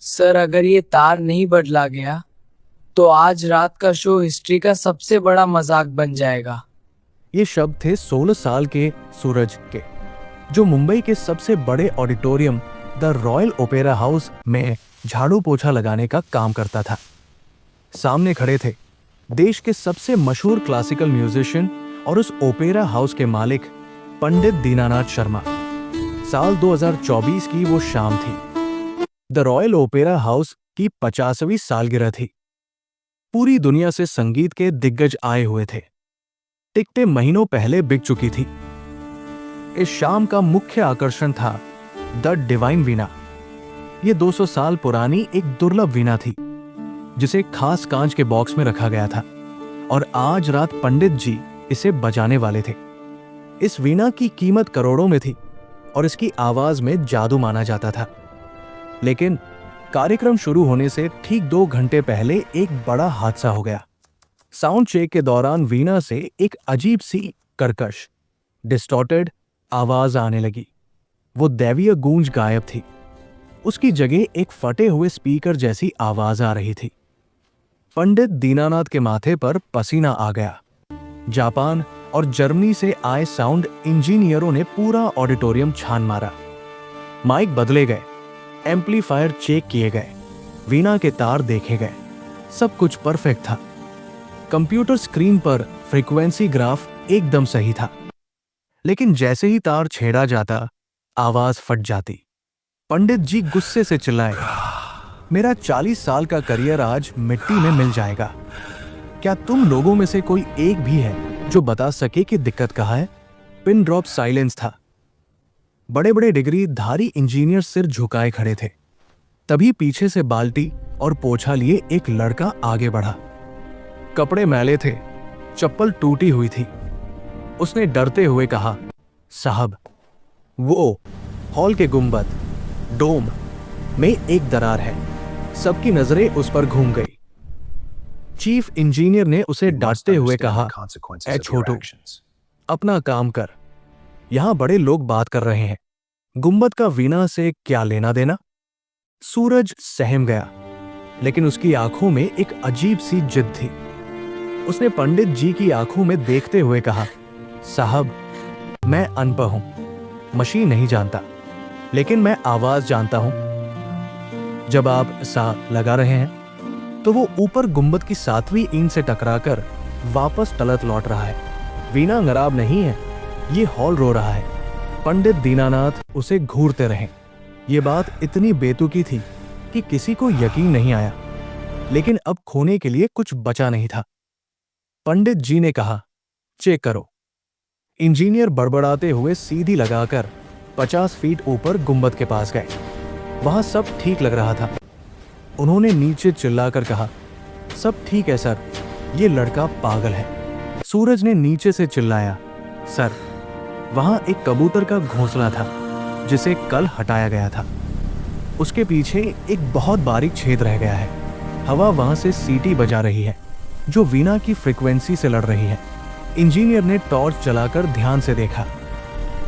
Sir, अगर ये तार नहीं बदला गया तो आज रात का शो हिस्ट्री का सबसे बड़ा मजाक बन जाएगा। ये शब्द थे 16 साल के सूरज के, जो मुंबई के सबसे बड़े auditorium the royal opera house में झाड़ू पोछा लगाने का काम करता था। सामने खड़े थे देश के सबसे मशहूर क्लासिकल म्यूजिशियन और उस ओपेरा हाउस के मालिक पंडित दीनानाथ शर्मा। साल 2024 की वो शाम थी। द रॉयल ओपेरा हाउस की 50वीं सालगिरह थी। पूरी दुनिया से संगीत के दिग्गज आए हुए थे। टिकटें महीनों पहले बिक चुकी थी। इस शाम का मुख्य आकर्षण था द डिवाइन वीणा। ये 200 साल पुरानी एक दुर्लभ वीणा थी, जिसे खास कांच के बॉक्स में रखा गया था और आज रात पंडित जी इसे बजाने वाले थे। इस वीणा की कीमत करोड़ों में थी और इसकी आवाज में जादू माना जाता था। लेकिन कार्यक्रम शुरू होने से ठीक 2 घंटे पहले एक बड़ा हादसा हो गया। साउंड चेक के दौरान वीणा से एक अजीब सी कर्कश, डिस्टॉर्टेड आवाज आने लगी। वो दैवीय गूंज गायब थी। उसकी जगह एक फटे हुए स्पीकर जैसी आवाज आ रही थी। पंडित दीनानाथ के माथे पर पसीना आ गया। जापान और जर्मनी से आए साउंड इंजीनियरों ने पूरा ऑडिटोरियम छान मारा। माइक बदले गए, एम्पलीफायर चेक किए गए, वीणा के तार देखे गए। सब कुछ परफेक्ट था। कंप्यूटर स्क्रीन पर फ्रीक्वेंसी ग्राफ एकदम सही था। लेकिन जैसे ही तार छेड़ा जाता, आवाज फट जाती। पंडित जी गुस्से से चिल्लाए, मेरा 40 साल का करियर आज मिट्टी में मिल जाएगा। क्या तुम लोगों में से कोई एक भी है जो बता सके कि दिक्कत कहाँ है? पिन ड्रॉप साइलेंस था। बड़े बड़े डिग्री धारी इंजीनियर सिर झुकाए खड़े थे। तभी पीछे से बाल्टी और पोछा लिए एक लड़का आगे बढ़ा। कपड़े मैले थे, चप्पल टूटी हुई थी। उसने डरते हुए कहा, साहब, वो हॉल के गुंबद डोम में एक दरार है। सबकी नजरें उस पर घूम गई। चीफ इंजीनियर ने उसे डांटते हुए कहा, ऐ छोटू, अपना काम कर। यहां बड़े लोग बात कर रहे हैं। गुंबद का वीणा से क्या लेना देना? सूरज सहम गया, लेकिन उसकी आंखों में एक अजीब सी जिद थी। उसने पंडित जी की आंखों में देखते हुए कहा, साहब, मैं अनपढ़ हूं, मशीन नहीं जानता, लेकिन मैं आवाज जानता हूं। जब आप सा लगा रहे हैं तो वो ऊपर गुंबद की 7वीं ईंट से टकराकर वापस तलत लौट रहा है। वीणा खराब नहीं है, ये हॉल रो रहा है। पंडित दीनानाथ उसे घूरते रहे। ये बात इतनी बेतुकी थी कि किसी को यकीन नहीं आया, लेकिन अब खोने के लिए कुछ बचा नहीं था। पंडित जी ने कहा, चेक करो। इंजीनियर बड़बड़ाते हुए सीधी लगाकर 50 फीट ऊपर गुंबद के पास गए। वहां सब ठीक लग रहा था। उन्होंने नीचे चिल्लाकर कहा, सब ठीक है सर, ये लड़का पागल है। सूरज ने नीचे से चिल्लाया, सर, वहां एक कबूतर का घोंसला था जिसे कल हटाया गया था। उसके पीछे एक बहुत बारीक छेद रह गया है। हवा वहां से सीटी बजा रही है, जो वीणा की फ्रीक्वेंसी से लड़ रही है। इंजीनियर ने टॉर्च जलाकर ध्यान से देखा।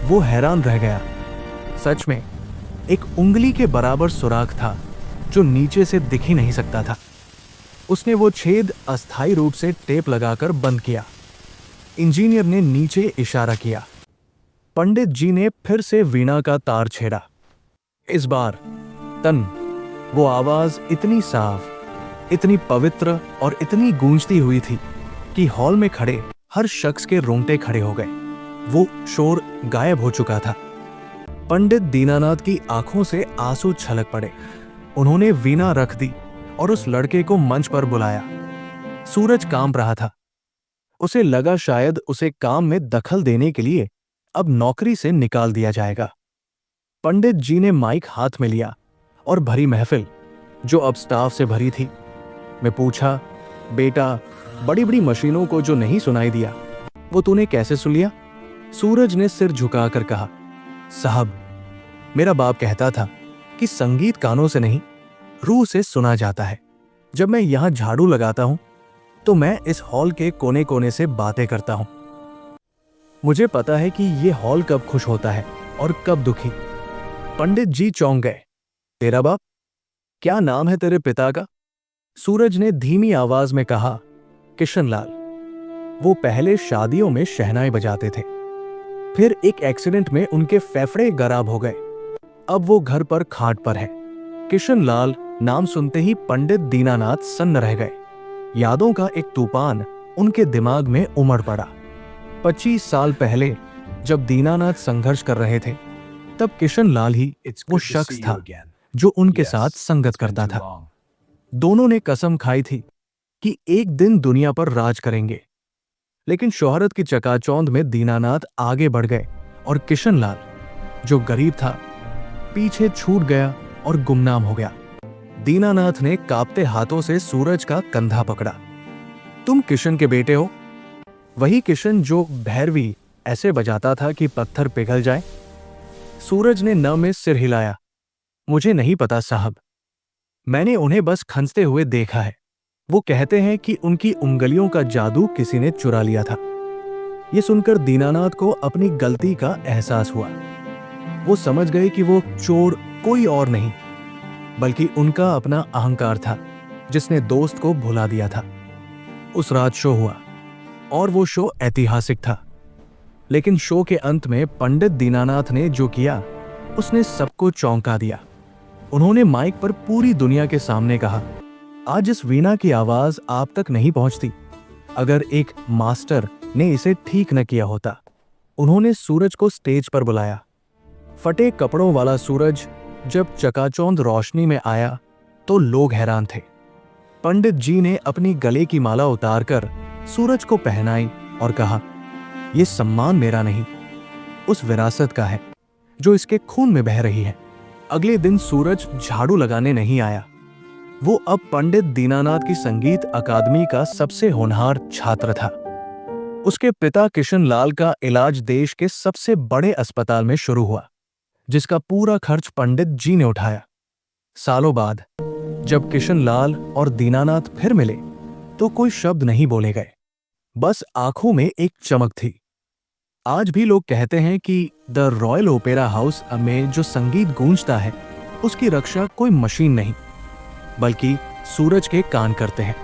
वो हैरान रह गया। सच में एक उंगली के बराबर सुराख था जो नीचे से दिख ही नहीं सकता था। उसने वो छेद अस्थायी रूप से टेप लगाकर बंद किया। इंजीनियर ने नीचे इशारा किया। पंडित जी ने फिर से वीणा का तार छेड़ा। इस बार तन वो आवाज इतनी साफ, इतनी पवित्र और इतनी गूंजती हुई थी कि हॉल में खड़े हर शख्स के रोंगटे खड़े हो गए। वो शोर गायब हो चुका था। पंडित दीनानाथ की आंखों से आंसू छलक पड़े। उन्होंने वीणा रख दी और उस लड़के को मंच पर बुलाया। सूरज कांप रहा था। उसे लगा शायद उसे काम में दखल देने के लिए अब नौकरी से निकाल दिया जाएगा। पंडित जी ने माइक हाथ में लिया और भरी महफिल, जो अब स्टाफ से भरी थी, मैं पूछा, बेटा, बड़ी बड़ी मशीनों को जो नहीं सुनाई दिया, वो तूने कैसे सुन लिया? सूरज ने सिर झुकाकर कहा, साहब, मेरा बाप कहता था कि संगीत कानों से नहीं, रूह से सुना जाता है। जब मैं यहां झाड़ू लगाता हूं तो मैं इस हॉल के कोने कोने से बातें करता हूं। मुझे पता है कि ये हॉल कब खुश होता है और कब दुखी। पंडित जी चौंक गए। तेरा बाप? क्या नाम है तेरे पिता का? सूरज ने धीमी आवाज में कहा। किशनलाल। वो पहले शादियों में शहनाई बजाते थे, फिर एक एक्सीडेंट में उनके फेफड़े खराब हो गए। अब वो घर पर खाट पर है। किशनलाल नाम सुनते ही पंडित दीनानाथ सन्न रह गए। यादों का एक तूफान उनके दिमाग में उमड़ पड़ा। 25 साल पहले जब दीनानाथ संघर्ष कर रहे थे, तब किशनलाल ही वो शख्स था जो उनके साथ संगत करता था। दोनों ने कसम खाई थी कि एक दिन दुनिया पर राज करेंगे। लेकिन शोहरत की चकाचौंध में दीनानाथ आगे बढ़ गए और किशनलाल, जो गरीब था, पीछे छूट गया और गुमनाम हो गया। दीनानाथ ने कांपते हाथों से सूरज का कंधा पकड़ा। तुम किशन के बेटे हो? वही किशन जो भैरवी ऐसे बजाता था कि पत्थर पिघल जाए? सूरज ने न में सिर हिलाया। मुझे नहीं पता साहब, मैंने उन्हें बस खंजते हुए देखा है। वो कहते हैं कि उनकी उंगलियों का जादू किसी ने चुरा लिया था। ये सुनकर दीनानाथ को अपनी गलती का एहसास हुआ। वो समझ गए कि वो चोर कोई और नहीं, बल्कि उनका अपना अहंकार था, जिसने दोस्त को भुला दिया था। उस रात शो हुआ और वो शो ऐतिहासिक था। लेकिन शो के अंत में पंडित दीनानाथ ने जो किया, उसने सबको चौंका दिया। उन्होंने माइक पर पूरी दुनिया के सामने कहा, आज इस वीणा की आवाज आप तक नहीं पहुंचती अगर एक मास्टर ने इसे ठीक न किया होता। उन्होंने सूरज को स्टेज पर बुलाया। फटे कपड़ों वाला सूरज जब चकाचौंध रोशनी में आया तो लोग हैरान थे। पंडित जी ने अपनी गले की माला उतारकर सूरज को पहनाई और कहा, यह सम्मान मेरा नहीं, उस विरासत का है जो इसके खून में बह रही है। अगले दिन सूरज झाड़ू लगाने नहीं आया। वो अब पंडित दीनानाथ की संगीत अकादमी का सबसे होनहार छात्र था। उसके पिता किशनलाल का इलाज देश के सबसे बड़े अस्पताल में शुरू हुआ, जिसका पूरा खर्च पंडित जी ने उठाया। सालों बाद जब किशनलाल और दीनानाथ फिर मिले तो कोई शब्द नहीं बोले गए, बस आंखों में एक चमक थी। आज भी लोग कहते हैं कि द रॉयल ओपेरा हाउस में जो संगीत गूंजता है, उसकी रक्षा कोई मशीन नहीं, बल्कि सूरज के कान करते हैं।